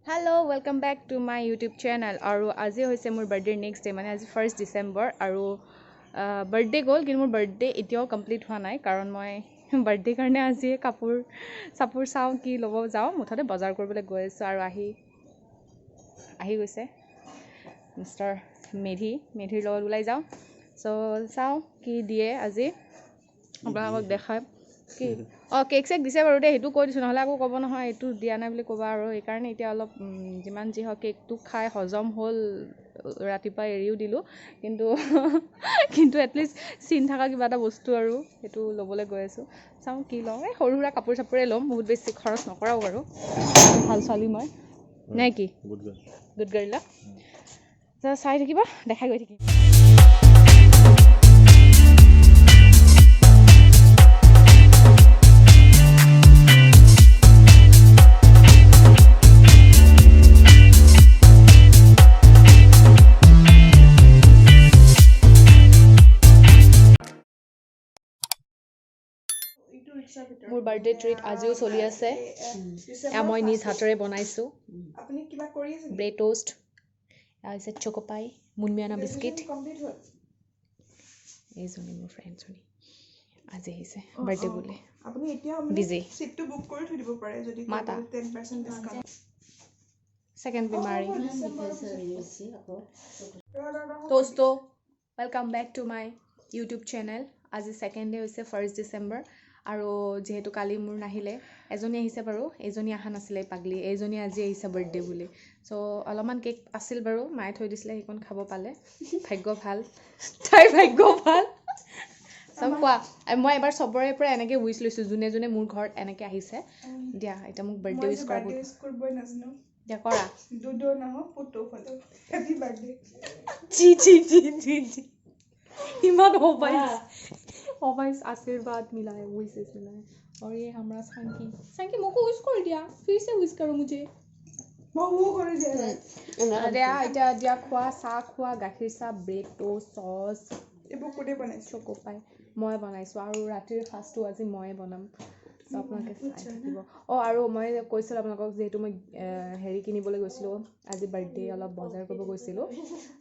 Hello, welcome back to my YouTube channel. আৰু আজি হৈছে মোৰ বাৰ্থডে নেক্সট ডে মানে আজি 1 ডিচেম্বৰ আৰু বাৰ্থডে গ'ল কিন্তু মোৰ বাৰ্থডে এতিয়াও কমপ্লিট হোৱা নাই কাৰণ মই বাৰ্থডে কাৰণে আজি কাপোৰ চাওঁ কি ল'ব যাওঁ মুঠতে বজাৰ কৰিবলৈ গৈ আছোঁ আৰু আহি গৈছে মিষ্টাৰ মেধিৰ লগত ওলাই যাওঁ চ' চাওঁ কি দিয়ে আজি আপোনালোকক দেখাম কি কেক চেক দিছে বাৰু দেই সেইটো কৈ দিছোঁ নহ'লে আকৌ ক'ব নহয় এইটো দিয়া নাই বুলি ক'বা আৰু সেইকাৰণে এতিয়া অলপ যিমান যি হওক কেকটো খাই হজম হ'ল ৰাতিপুৱা এৰিও দিলোঁ কিন্তু এটলিষ্ট চিন থকা কিবা এটা বস্তু আৰু সেইটো ল'বলৈ গৈ আছোঁ চাওঁ কি লওঁ এই সৰু সুৰা কাপোৰ চাপোৰে ল'ম বহুত বেছি খৰচ নকৰাও বাৰু ভাল ছোৱালী মই নাই কি গুড গাৰ্ল চাই থাকিব দেখাই গৈ থাকিম মোৰ বাৰ্থডে ট্ৰিট আজিও চলি আছে মই নিজ হাতেৰে বনাইছোঁ ব্ৰেড টোষ্ট হৈছে চকোপাই মুনমিয়ানা বিস্কিট এইজনী মোৰ ফ্ৰেণ্ডজনী আজি আহিছে বাৰ্থডে বুলি বিজি মাতা ছেকেণ্ড বেমাৰী টোষ্ট welcome back to my YouTube channel আজি ছেকেণ্ড ডে হৈছে 1 ডিচেম্বৰ আৰু যিহেতু কালি মোৰ নাহিলে এজনী আহিছে বাৰু এইজনী অহা নাছিলে পাগলি এইজনী আজি আহিছে বাৰ্থডে বুলি চ' অলপমান কেক আছিল বাৰু মায়ে থৈ দিছিলে সেইকণ খাব পালে ভাগ্য ভাল তাইৰ ভাগ্য ভাল চব কোৱা মই এবাৰ চবৰে পৰা এনেকৈ উইচ লৈছোঁ যোনে যোনে মোৰ ঘৰত এনেকৈ আহিছে দিয়া এতিয়া মোক বাৰ্থডে উইচ কৰা দিয়া কৰা জি ইমান हवाइस आशीर्वाद मिला है विशेस मिला है और ये हमारा सांकी मोको विश कर दिया फिर से विश करो मुझे दिया खुआ सा खुआ गाखिर सा ब्रेड टोस्ट सस एबो कोडे बनाइছো চকোপাই মই বনাইছো আৰু ৰাতিৰ ফাষ্টটো আজি ময়ে বনাম আপোনালোকে চাই থাকিব আৰু মই কৈছিলোঁ আপোনালোকক যেহেতু মই হেৰি কিনিবলৈ গৈছিলোঁ আজি বাৰ্থডে অলপ বজাৰ কৰিব গৈছিলোঁ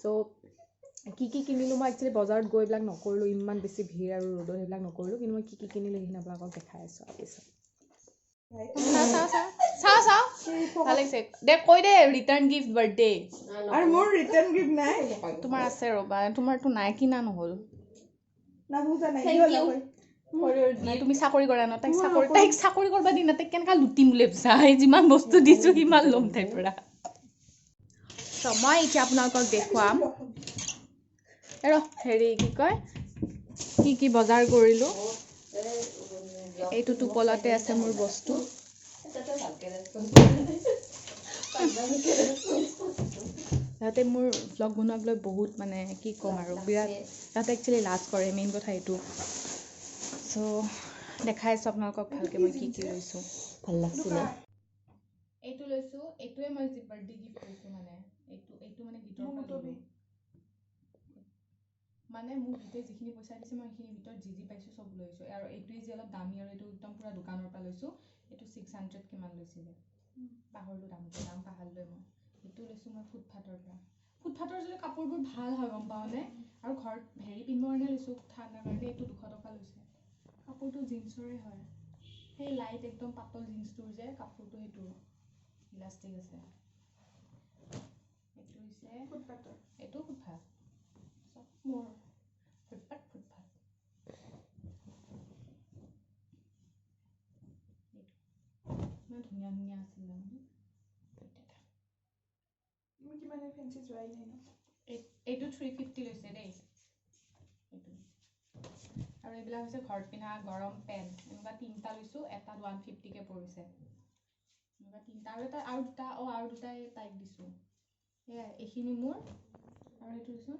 চ' কি কিনিলোঁ মই একচুৱেলি বজাৰত গৈ এইবিলাক নকৰিলোঁ ইমান বেছি ভিৰ আৰু ৰ'দত সেইবিলাক নকৰিলোঁ কিন্তু মই কি কিনিলোঁ সেইখিনি আপোনালোকক দেখাই আছোঁ পিছত চাওঁ ভাল লাগিছে দে কৈ দে ৰিটাৰ্ণ গিফ্ট বাৰ্থডে আৰু মোৰ ৰিটাৰ্ণ গিফ্ট নাই তোমাৰ আছে ৰ'বা তোমাৰতো নাই কিনা নহ'ল তুমি চাকৰি কৰা ন তাইক চাকৰি কৰবা দি না তাইক কেনেকুৱা লুটিম বুলি ভাবিছা যিমান বস্তু দিছোঁ সিমান ল'ম তাইৰ পৰা মই এতিয়া আপোনালোকক দেখুৱাম হেৰি কি কয় কি বজাৰ কৰিলোঁ এইটো টোপলতে আছে মোৰ বস্তু সিহঁতে মোৰ ভ্লগ বনোৱাক লৈ বহুত মানে কি ক'ম আৰু বিৰাট সিহঁতে একচুৱেলি লাজ কৰে মেইন কথা এইটো চ' দেখাই আছোঁ আপোনালোকক ভালকৈ মই কি লৈছোঁ ভাল লাগিছিলে এইটো লৈছোঁ এইটোৱে মই বাৰ্থডে গিফ্ট লৈছোঁ মানে এইটো মানে গীতৰ মানে মোক গোটেই যিখিনি পইচা দিছে মই সেইখিনিৰ ভিতৰত যি পাইছোঁ চব লৈছোঁ আৰু এইটোৱে যি অলপ দামী আৰু এইটো একদম পূৰা দোকানৰ পৰা লৈছোঁ এইটো 600 কিমান লৈছিলে পাহৰিলোঁ দাম পাহৰিলোঁ মই এইটো লৈছোঁ মই ফুটফাথৰ যদি কাপোৰবোৰ ভাল হয় গম পাওঁনে আৰু ঘৰত হেৰি পিন্ধিবৰ কাৰণে লৈছোঁ ঠাণ্ডাৰ কাৰণে এইটো 200 টকা লৈছে কাপোৰটো জিন্সৰে হয় সেই লাইট একদম পাতল জিন্সটোৰ যে কাপোৰটো সেইটো ইলাষ্টিক আছে এইটো হৈছে ফুটফাথৰ এইটো ফুটফাথ মোৰ ফুটপাথ ইমান ধুনীয়া আছিল কিমান ফেঞ্চি যোৱাই নাই ন এইটো 350 লৈছে দেই এইটো আৰু এইবিলাক হৈছে ঘৰত পিন্ধা গৰম পেণ্ট এনেকুৱা 3টা লৈছোঁ এটা 150কে পৰিছে এনেকুৱা 3টা আৰু দুটা তাইক দিছোঁ সেয়াই এইখিনি মোৰ আৰু এইটো দিছোঁ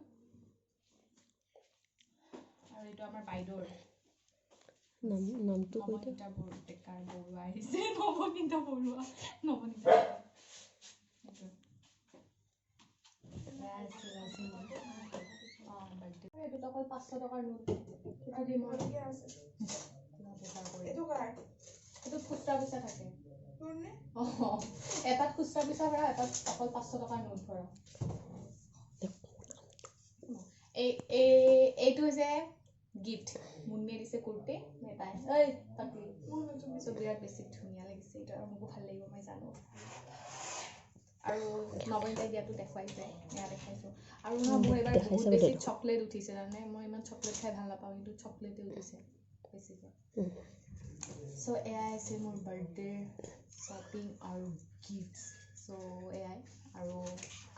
আৰু এইটো আমাৰ বাইদেউৰ নামটো নৱনীতা বৰুৱা আহিছে নৱনীতা বৰুৱা এইটো অকল 500 টকাৰ নোট এইটো ফুটা থাকে এটাত খুচৰা পিছা ভৰা এটাত অকল 500 টকা নোট ভৰা এইটো যে গিফ্ট মুন্মিয়ে দিছে কুৰ্তি তাই ঐ পাতি মোৰ বিৰাট বেছি ধুনীয়া লাগিছে এইটো আৰু মোকো ভাল লাগিব মই জানো আৰু নবনিতাই দিয়াটো দেখুৱাইছে এয়া দেখাইছোঁ আৰু মোৰ এবাৰ বহুত বেছি চকলেট উঠিছে জানে মই ইমান চকলেট খাই ভাল নাপাওঁ কিন্তু চকলেটে উঠিছে বেছিকৈ চ' এয়াই আছে মোৰ বাৰ্থডে শ্বপিং আৰু গিফ্টছ চ' এয়াই আৰু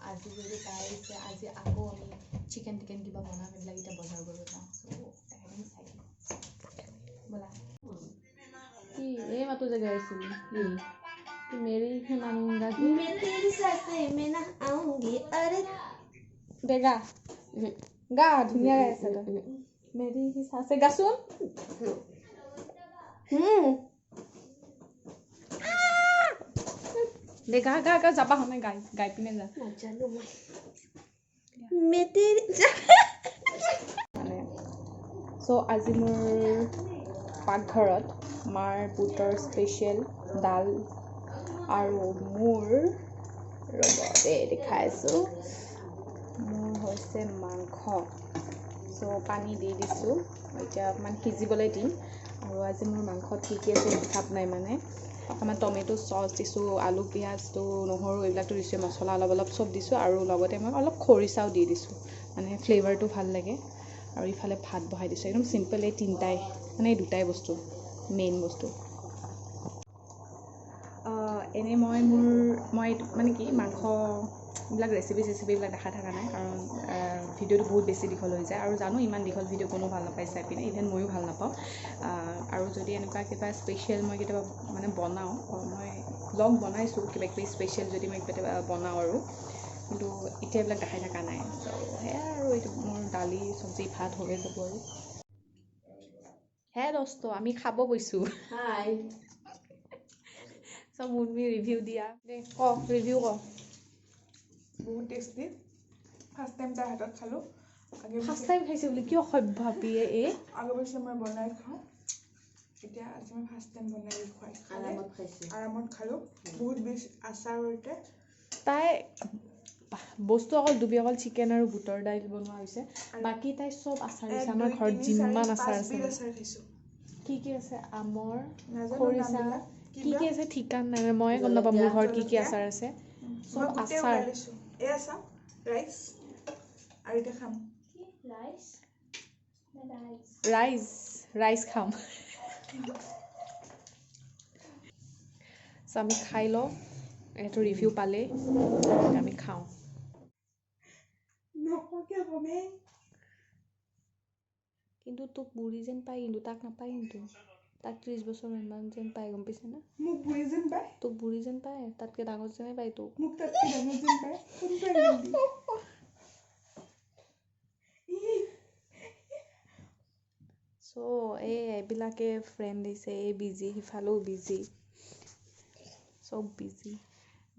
আজি যদি তাই আহিছে আজি আকৌ আমি চিকেন টিকেন কিবা বনাম এইবিলাক এতিয়া বজাৰ কৰিব যাওঁ চ' চাই ব'লা কি এই মাতো জেগা আছিলি কি মেৰি হে মানুংগা কি मैं तेरी सासे में ना आऊंगी अरे बेगा गा धुनिया गाइছে তো मेरी ही सासे गासुन दे गा गा गा जाबा हमें गाय पिने जा चलो मैं तेरी মানে সো আজি মোৰ পাকঘৰত মাৰ বুটৰ স্পেচিয়েল ডাল আৰু মোৰ ৰবতে দেখাইছোঁ মোৰ হৈছে মাংস সো পানী দি দিছোঁ এতিয়া অকণমান সিজিবলৈ দিম আৰু আজি মোৰ মাংসত কি কি আছে হিচাপ নাই মানে অকণমান টমেটো চচ দিছোঁ আলু পিঁয়াজটো নহৰু এইবিলাকতো দিছোঁ মছলা অলপ চব দিছোঁ আৰু লগতে মই অলপ খৰিচাও দি দিছোঁ মানে ফ্লেভাৰটো ভাল লাগে আৰু ইফালে ভাত বহাই দিছোঁ একদম চিম্পল এই তিনিটাই মানে এই দুটাই বস্তু মেইন বস্তু এনেই মই মানে কি মাংস এইবিলাক ৰেচিপিবিলাক দেখা থকা নাই কাৰণ ভিডিঅ'টো বহুত বেছি দীঘল হৈ যায় আৰু জানো ইমান দীঘল ভিডিঅ' কোনো ভাল নাপায় চাই পিনে ইভেন ময়ো ভাল নাপাওঁ আৰু যদি এনেকুৱা কিবা স্পেচিয়েল মই কেতিয়াবা মানে বনাওঁ মই ব্লগ বনাইছোঁ কিবা কিবি স্পেচিয়েল যদি মই কেতিয়াবা বনাওঁ আৰু কিন্তু এতিয়া এইবিলাক দেখাই থকা নাই চ' সেয়াই আৰু এইটো মোৰ দালি চব্জি ভাত হৈ যাব আৰু হে দোস্ত আমি খাব গৈছোঁ হাই চ' মুনমি ৰিভিউ দিয়া দে ৰিভিউ বহুত টেষ্টি ফাৰ্ষ্ট টাইম তাৰ হাতত খালোঁ ফাৰ্ষ্ট টাইম খাইছে বুলি কিয় সভ্যাপিয়ে আগৰ বছৰ মই বনাই খাওঁ এতিয়া আজি মই ফাৰ্ষ্ট টাইম বনাই খুৱাই আৰামত খালোঁ বহুত বেছি আচাৰ সৈতে তাই বস্তু অকল চিকেন আৰু বুটৰ দাইল বনোৱা হৈছে বাকী তাই চব আচাৰ দিছে আমাৰ ঘৰত যিমান আচাৰ আছে কি আছে আমৰ খৰিচা কি আছে ঠিকান নাই মই গম নাপাওঁ মোৰ ঘৰত কি আচাৰ আছে চব আচাৰ এয়া চাওঁ ৰাইচ আৰু এতিয়া খাম ৰাইচ খাম চ' আমি খাই লওঁ এইটো ৰিভিউ পালে আমি খাওঁ কিন্তু তোক বুঢ়ী যেন পায় কিন্তু তাক নাপায় কিন্তু তাক 30 বছৰ ইমান যেন পায় গম পাইছে না মোক বুঢ়ী যেন পায় তোক বুঢ়ী যেন পায় তাতকৈ ডাঙৰ যেনে পায় তোক মোক তাতকৈ ডাঙৰ যেন পায় চ' এইবিলাকে ফ্ৰেণ্ড দিছে এই বিজি সিফালেও বিজি চব বিজি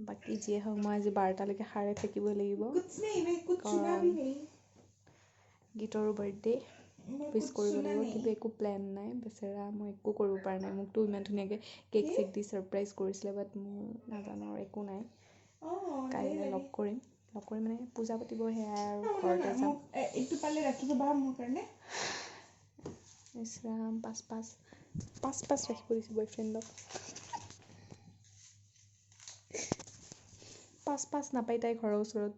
বাকী যিয়ে হওক মই আজি 12টালৈকে সাৰে থাকিবই লাগিব কাৰণ গীতৰো বাৰ্থডে উইচ কৰিব লাগিব কিন্তু একো প্লেন নাই বেচেৰা মই একো কৰিব পৰা নাই মোকতো ইমান ধুনীয়াকৈ কেক চেক দি ছাৰপ্ৰাইজ কৰিছিলে বাট মোৰ নাজানো আৰু একো নাই কাইলৈ লগ কৰিম মানে পূজা পাতিব সেয়াই আৰু ঘৰতে যাম এইটো পালে ৰাখিব বা মোৰ কাৰণে ইছৰাম পাঁচ ৰাখিব দিছে বয়ফ্ৰেণ্ডক পাঁচ নাপায় তাই ঘৰৰ ওচৰত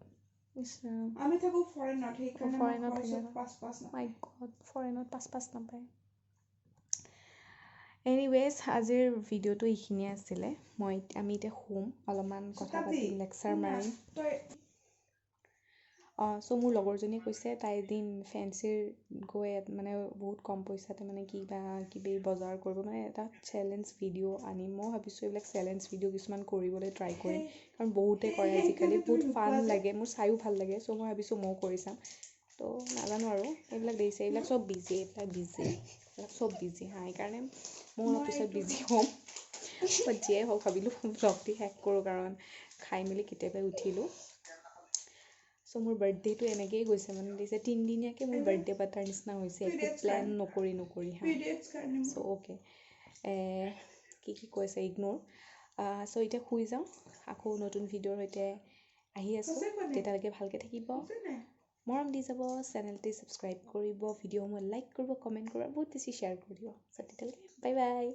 ইছৰাম আমি থাকোঁ ফৰেনত সেইকাৰণে ফৰেনত থাকে মাই গড ফৰেনত পাঁচ নাপায় এনিৱেজ আজিৰ ভিডিঅ'টো এইখিনিয়ে আছিলে আমি এতিয়া শুম অলপমান কথা পাতিম লেকচাৰ মাৰিম চ' মোৰ লগৰজনীয়ে কৈছে তাই এদিন ফেঞ্চিৰ গৈ মানে বহুত কম পইচাতে মানে কিবা কিবি বজাৰ কৰিব মানে এটা চেলেঞ্জ ভিডিঅ' আনিম মই ভাবিছোঁ এইবিলাক চেলেঞ্জ ভিডিঅ' কিছুমান কৰিবলৈ ট্ৰাই কৰিম কাৰণ বহুতে কৰে আজিকালি বহুত ফান লাগে মোৰ চায়ো ভাল লাগে চ' মই ভাবিছোঁ ময়ো কৰি চাম তো নাজানো আৰু এইবিলাক দিছে এইবিলাক চব বিজি চব বিজি সেইকাৰণে মই অলপ পিছত বিজি হ'ম বাট যিয়ে হওক ভাবিলোঁ ব্লগটি শেষ কৰোঁ কাৰণ খাই মেলি কেতিয়াবাই উঠিলোঁ চ' মোৰ বাৰ্থডেটো এনেকৈয়ে গৈছে মানে দিছে 3 দিনীয়াকৈ মোৰ বাৰ্থডে পাতাৰ নিচিনা হৈছে একো প্লেন নকৰি চ' অ'কে কি কৈছে ইগন'ৰ চ' এতিয়া শুই যাওঁ, আকৌ নতুন ভিডিঅ'ৰ সৈতে আহি আছোঁ। তেতিয়ালৈকে ভালকৈ থাকিব, মৰম দি যাব, চেনেলটি ছাবস্ক্ৰাইব কৰিব, ভিডিঅ'সমূহ লাইক কৰিব, কমেণ্ট কৰিব, বহুত বেছি শ্বেয়াৰ কৰি দিব। চ' তেতিয়ালৈকে বাই বাই।